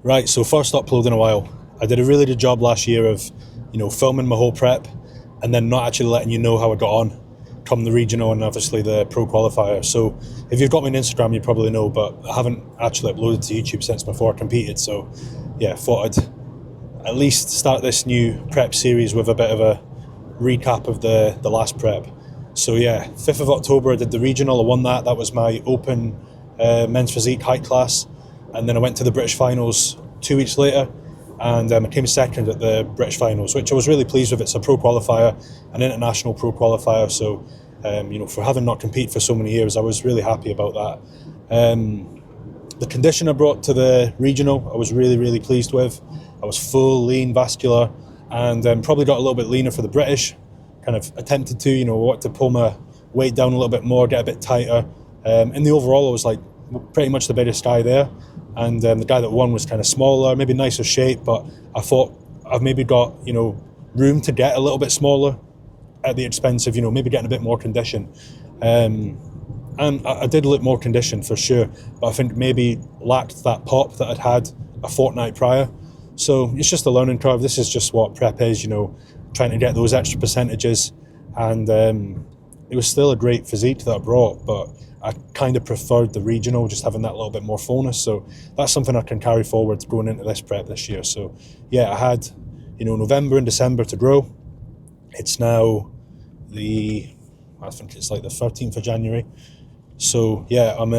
Right, so first upload in a while. I did a really good job last year of, filming my whole prep and then not actually letting you know how I got on come the regional and obviously the pro qualifier. So if you've got me on Instagram, you probably know, but I haven't actually uploaded to YouTube since before I competed. So yeah, thought I'd at least start this new prep series with a bit of a recap of the last prep. So yeah, 5th of October I did the regional, I won that. That was my open men's physique height class. And then I went to the British finals 2 weeks later, and I came second at the British finals, which I was really pleased with. It's a pro qualifier, an international pro qualifier, so for having not competed for so many years, I was really happy about that. The condition I brought to the regional, I was really, really pleased with. I was full, lean, vascular, and probably got a little bit leaner for the British. Kind of attempted to, want to pull my weight down a little bit more, get a bit tighter. In the overall, I was like pretty much the biggest guy there. And the guy that won was kind of smaller, maybe nicer shape, but I thought I've maybe got, room to get a little bit smaller at the expense of, maybe getting a bit more condition. And I did look more conditioned for sure, but I think maybe lacked that pop that I'd had a fortnight prior. So it's just a learning curve. This is just what prep is, trying to get those extra percentages. And it was still a great physique that I brought, but I kind of preferred the regional, just having that little bit more fullness. So that's something I can carry forward going into this prep this year. So yeah, I had, November and December to grow. It's now I think it's like the 13th of January. So yeah, I'm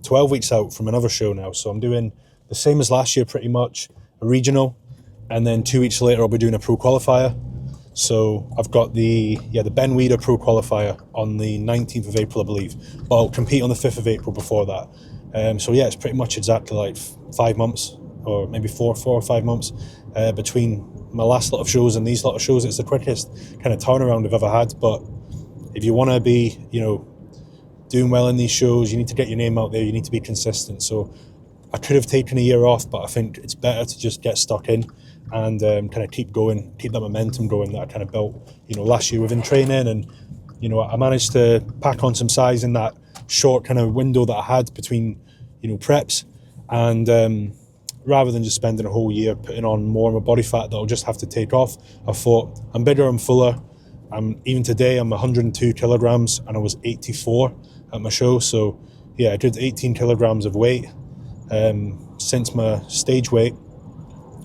12 weeks out from another show now. So I'm doing the same as last year pretty much, a regional, and then 2 weeks later I'll be doing a pro qualifier. So I've got the Ben Weider pro qualifier on the 19th of April, I believe, but I'll compete on the 5th of April before that. So yeah, it's pretty much exactly like 5 months, or maybe four or 5 months between my last lot of shows and these lot of shows. It's the quickest kind of turnaround I've ever had. But if you want to be, doing well in these shows, you need to get your name out there, you need to be consistent. So I could have taken a year off, but I think it's better to just get stuck in and kind of keep going, keep that momentum going that I kind of built, last year within training. And, I managed to pack on some size in that short kind of window that I had between, preps. And rather than just spending a whole year putting on more of my body fat that I'll just have to take off, I thought I'm bigger, I'm fuller. Even today I'm 102 kilograms and I was 84 at my show. So yeah, I did 18 kilograms of weight since my stage weight.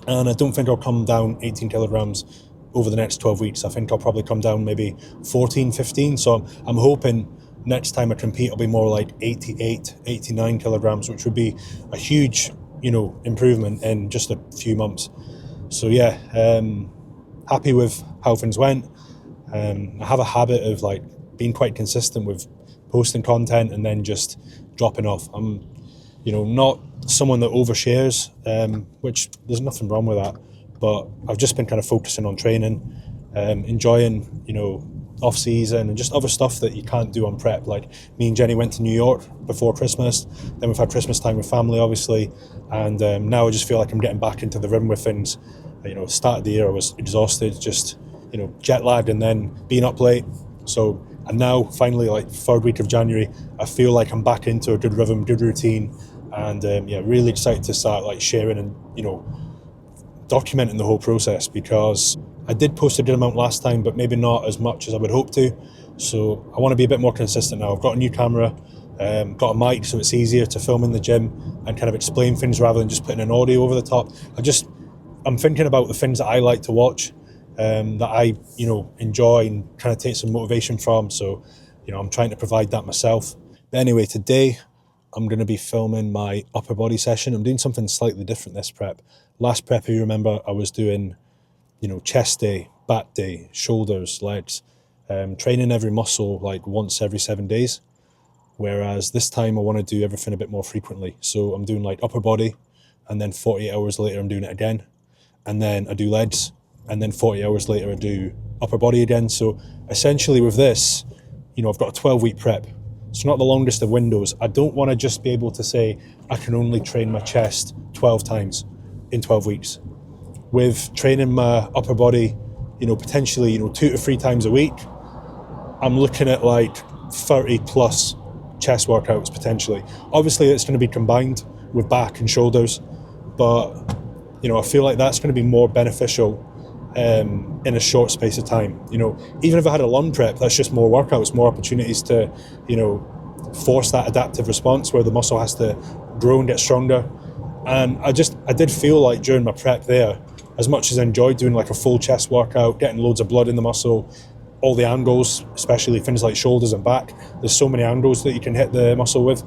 And I don't think I'll come down 18 kilograms over the next 12 weeks. I think I'll probably come down maybe 14, 15. So I'm hoping next time I compete, I'll be more like 88, 89 kilograms, which would be a huge, improvement in just a few months. So yeah, happy with how things went. I have a habit of like being quite consistent with posting content and then just dropping off. I'm, not someone that overshares, which there's nothing wrong with that, but I've just been kind of focusing on training, enjoying, off season and just other stuff that you can't do on prep. Like me and Jenny went to New York before Christmas, then we've had Christmas time with family obviously, and now I just feel like I'm getting back into the rhythm with things. Start of the year I was exhausted, just jet lagged and then being up late. So, and now finally, like 3rd week of January, I feel like I'm back into a good rhythm, good routine, and really excited to start like sharing and documenting the whole process, because I did post a good amount last time, but maybe not as much as I would hope to. So I want to be a bit more consistent now. I've got a new camera, got a mic, so it's easier to film in the gym and kind of explain things rather than just putting an audio over the top. I'm thinking about the things that I like to watch, that I, enjoy and kind of take some motivation from. So, I'm trying to provide that myself. But anyway, today I'm going to be filming my upper body session. I'm doing something slightly different this prep. Last prep, if you remember, I was doing, chest day, back day, shoulders, legs, training every muscle like once every 7 days. Whereas this time I want to do everything a bit more frequently. So I'm doing like upper body, and then 48 hours later I'm doing it again. And then I do legs, and then 40 hours later I do upper body again. So essentially with this, I've got a 12-week prep. It's not the longest of windows. I don't want to just be able to say I can only train my chest 12 times in 12 weeks. With training my upper body, potentially, 2 to 3 times a week, I'm looking at like 30 plus chest workouts potentially. Obviously it's going to be combined with back and shoulders, but I feel like that's going to be more beneficial in a short space of time. Even if I had a long prep, that's just more workouts, more opportunities to, force that adaptive response where the muscle has to grow and get stronger. And I did feel like during my prep there, as much as I enjoyed doing like a full chest workout, getting loads of blood in the muscle, all the angles, especially things like shoulders and back, there's so many angles that you can hit the muscle with.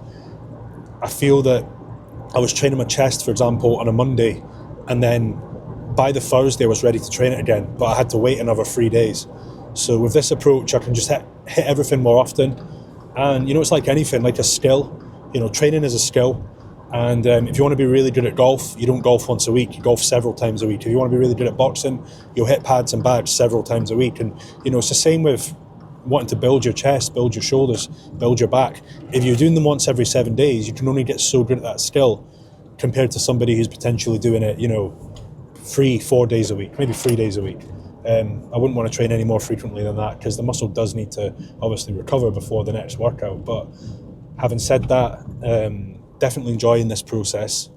I feel that I was training my chest, for example, on a Monday, and then by the Thursday I was ready to train it again, but I had to wait another 3 days. So with this approach, I can just hit everything more often. And it's like anything, like a skill. Training is a skill. And if you want to be really good at golf, you don't golf once a week, you golf several times a week. If you want to be really good at boxing, you'll hit pads and bags several times a week. And it's the same with wanting to build your chest, build your shoulders, build your back. If you're doing them once every 7 days, you can only get so good at that skill compared to somebody who's potentially doing it, 3-4 days a week, maybe 3 days a week. I wouldn't want to train any more frequently than that because the muscle does need to obviously recover before the next workout. But having said that, definitely enjoying this process,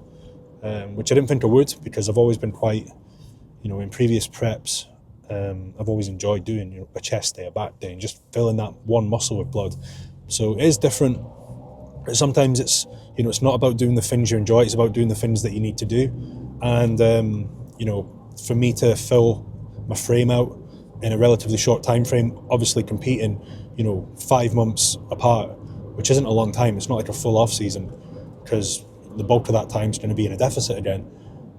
which I didn't think I would because I've always been quite, in previous preps, I've always enjoyed doing a chest day, a back day, and just filling that one muscle with blood. So it is different. Sometimes it's not about doing the things you enjoy, it's about doing the things that you need to do. And for me to fill my frame out in a relatively short time frame, obviously competing 5 months apart, which isn't a long time, it's not like a full off season, because the bulk of that time is going to be in a deficit again.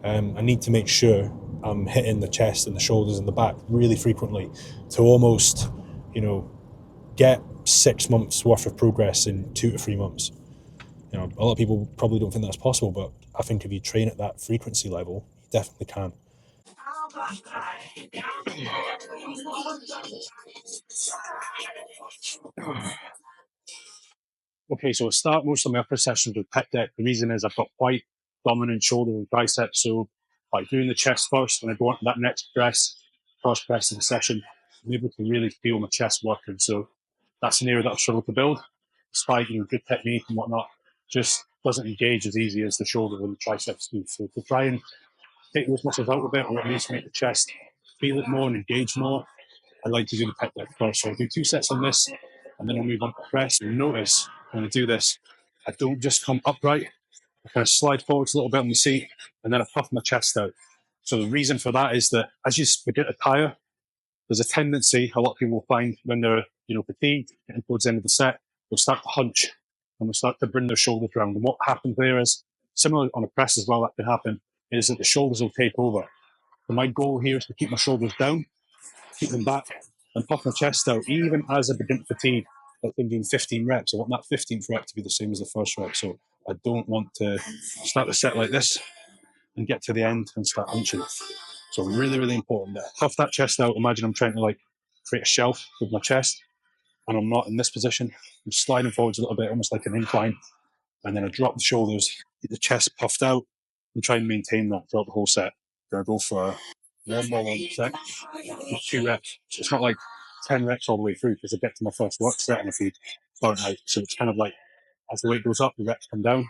I need to make sure I'm hitting the chest and the shoulders and the back really frequently to almost get 6 months worth of progress in 2 to 3 months. A lot of people probably don't think that's possible, but I think if you train at that frequency level, you definitely can. Okay, so I start most of my upper sessions with pec deck. The reason is I've got quite dominant shoulder and biceps, so by doing the chest first, when I go on to that next cross press in the session, I'm able to really feel my chest working. So that's an area that I've struggled to build, despite good technique and whatnot. Just doesn't engage as easy as the shoulder and the triceps do. So to try and take those muscles out a bit, or at least make the chest feel it more and engage more, I like to do the pec deck first. So I'll do 2 sets on this, and then I'll move on to press. And notice when I do this, I don't just come upright. I kind of slide forwards a little bit on the seat, and then I puff my chest out. So the reason for that is that as you begin to tire, there's a tendency a lot of people will find when they're fatigued, getting towards the end of the set, they'll start to hunch and they'll start to bring their shoulders around. And what happens there is, similar on a press as well, that can happen, is that the shoulders will take over. So my goal here is to keep my shoulders down, keep them back, and puff my chest out, even as I begin to fatigue. Like thinking 15 reps, I want that 15th rep to be the same as the first rep. So I don't want to start the set like this and get to the end and start hunching. So really, really important there. Puff that chest out. Imagine I'm trying to create a shelf with my chest, and I'm not in this position. I'm sliding forwards a little bit, almost like an incline, and then I drop the shoulders, get the chest puffed out, and try and maintain that throughout the whole set. Gonna go for one more set, just 2 reps. So it's not like 10 reps all the way through because I get to my first work set and I feel burnt out. So it's kind of like as the weight goes up, the reps come down.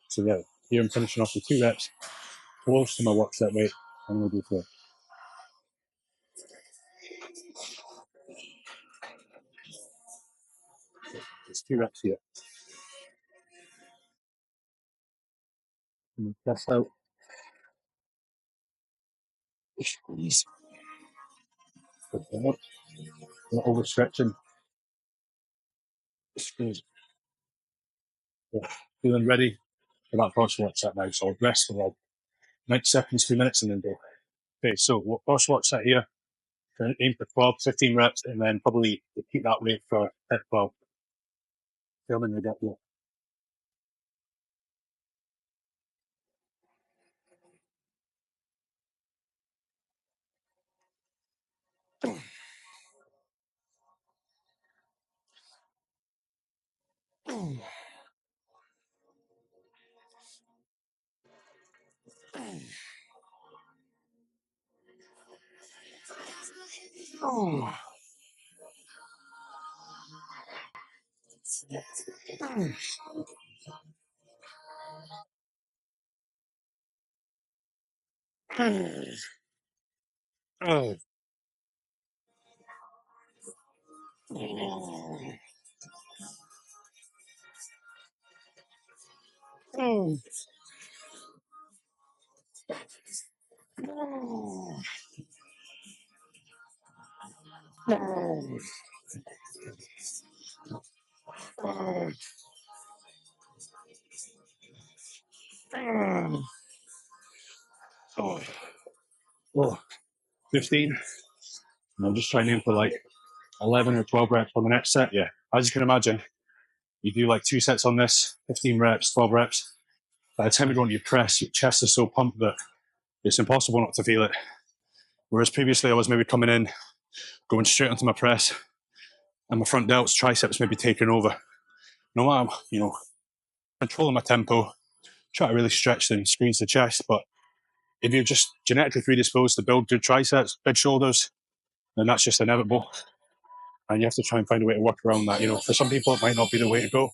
So yeah, here I'm finishing off with 2 reps, close to my work set weight, and we'll go for it's 2 reps here. And chest out, squeeze, not overstretching, squeeze. Yeah. Feeling ready for that first work set now. So I'll rest for like 90 seconds, 2 minutes, and then go. Okay, so first work set here, aim for 12, 15 reps, and then probably keep that weight for 12. Filming the get there. Oh, 15. And I'll just try and aim for like 11 or 12 reps on the next set. Yeah, as you can imagine, you do like 2 sets on this, 15 reps, 12 reps. By the time you go into your press, your chest is so pumped that it's impossible not to feel it. Whereas previously I was maybe coming in, going straight onto my press, and my front delts, triceps maybe taking over. No matter, controlling my tempo, try to really stretch and squeeze the chest. But if you're just genetically predisposed to build good triceps, big shoulders, then that's just inevitable. And you have to try and find a way to work around that. For some people, it might not be the way to go.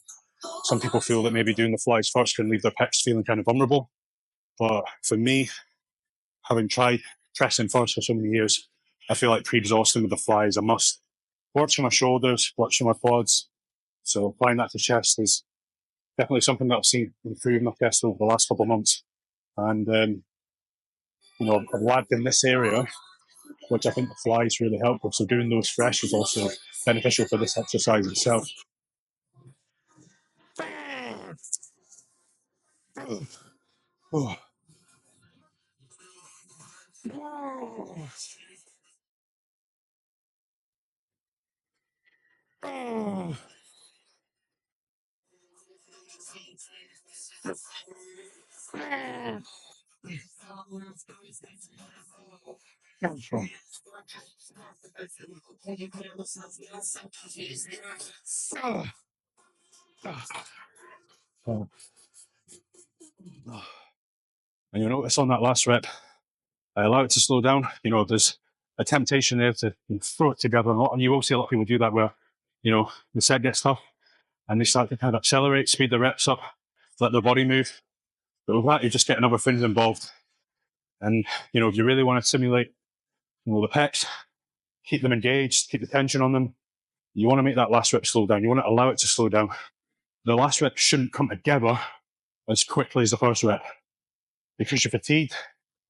Some people feel that maybe doing the flies first can leave their pecs feeling kind of vulnerable. But for me, having tried pressing first for so many years, I feel like pre-exhausting with the fly is a must. Works for my shoulders, works for my quads. So applying that to chest is definitely something that I've seen improve my chest over the last couple of months. And, I've lagged in this area, which I think the fly is really helpful. So doing those fresh is also beneficial for this exercise itself. Oh. And you'll notice on that last rep, I allow it to slow down. There's a temptation there to throw it together a lot. And you will see a lot of people do that where, the set gets tough and they start to kind of accelerate, speed the reps up, let their body move. But with that, you're just getting other things involved. And, if you really want to simulate, the pecs, keep them engaged, keep the tension on them, you want to make that last rep slow down. You want to allow it to slow down. The last rep shouldn't come together as quickly as the first rep. Because you're fatigued,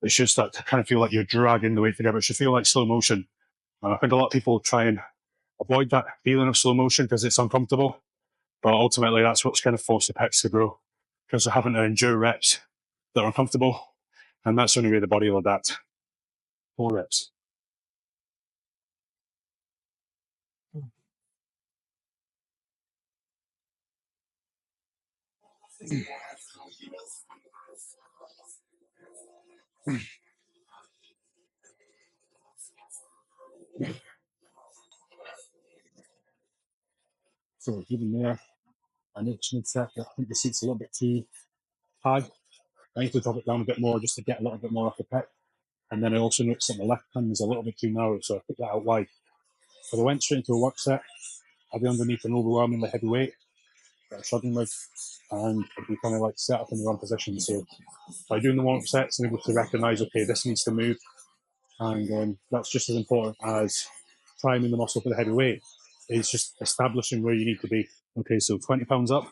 it should start to kind of feel like you're dragging the weight together. It should feel like slow motion. And I think a lot of people try and avoid that feeling of slow motion because it's uncomfortable. But ultimately, that's what's kind of forced the pecs to grow because they're having to endure reps that are uncomfortable. And that's the only way the body will adapt. 4 reps. So even there, I need to set. I think the seat's a little bit too high. I need to drop it down a bit more just to get a little bit more off the pec. And then I also noticed that my left hand is a little bit too narrow, so I put that out wide. So I went straight into a work set. I'll be underneath an overwhelmingly heavy weight that I'm struggling with, and I'd be kind of like set up in the wrong position. So by doing the warm-up sets, I'm able to recognise, okay, this needs to move, and that's just as important as priming the muscle for the heavy weight. It's just establishing where you need to be. Okay, so 20 pounds up,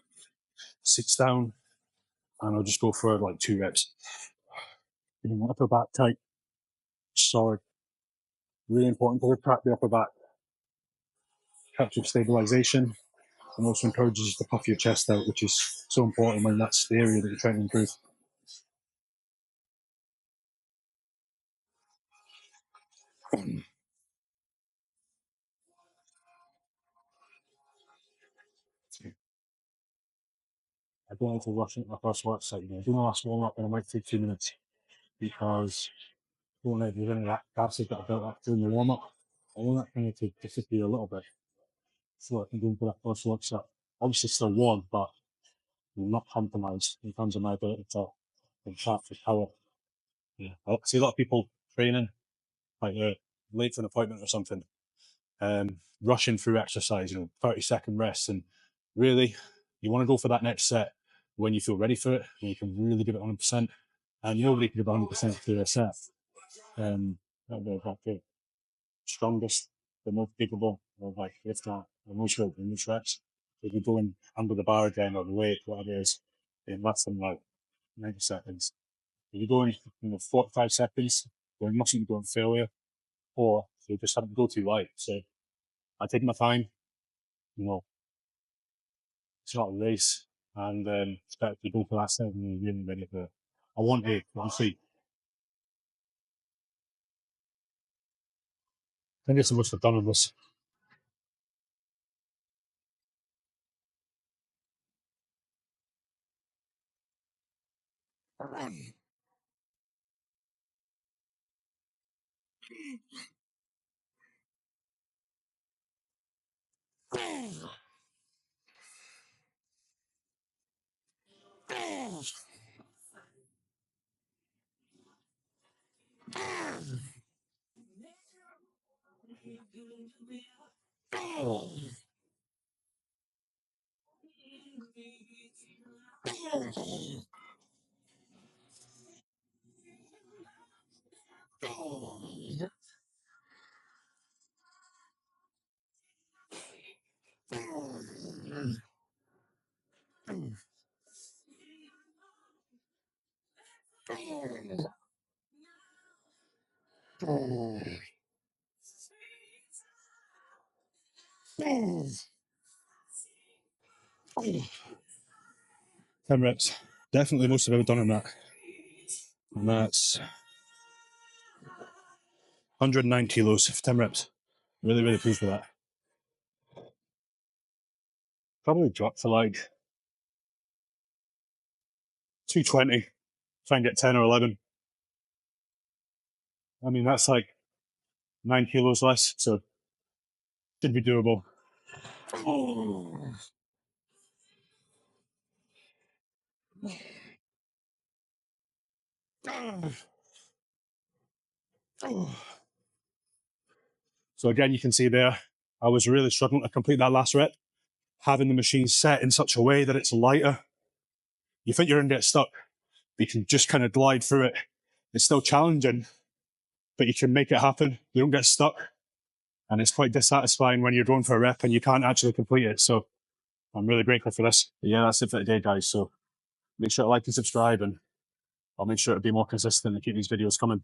6 down, and I'll just go for like 2 reps. Upper back tight, solid. Really important to retract the upper back. Helps with stabilization and also encourages you to puff your chest out, which is so important when that's the area that you're trying to improve. I don't like to rush into my first work site. Do my last warm up and I might take 2 minutes because I don't know if there's any of that acid that I built up during the warm up. I want that kind of to disappear a little bit so I can go into that first work set. Obviously still warm, but not compromised in terms of my ability to contract with power. Yeah. I see a lot of people training, like they're late for an appointment or something, rushing through exercise, 30-second rests. And really, you want to go for that next set when you feel ready for it, when you can really give it 100%. and nobody can do 100% through a set. That'll be like the strongest, the most capable of like lift that, the most weight, the most reps. If you're going under the bar again or the weight, whatever it is, in less than like 90 seconds. If you're going 45 seconds, you mustn't be going failure, or you just have to go too light. So I take my time, you know, it's not a race, and expect to go for that 7 and really ready for. I want to see. I think it's the most I've done on this. Ten reps. Definitely most I've ever done on that. And that's 109 kilos for 10 reps. Really, really pleased with that. Probably dropped to like 220. Try and get 10 or 11. I mean, that's like 9 kilos less, so should be doable. So again, you can see there, I was really struggling to complete that last rep. Having the machine set in such a way that it's lighter, you think you're going to get stuck, but you can just kind of glide through it. It's still challenging, but you can make it happen. You don't get stuck. And it's quite dissatisfying when you're going for a rep and you can't actually complete it. So I'm really grateful for this. But yeah, that's it for today, guys. So make sure to like and subscribe, and I'll make sure to be more consistent and keep these videos coming.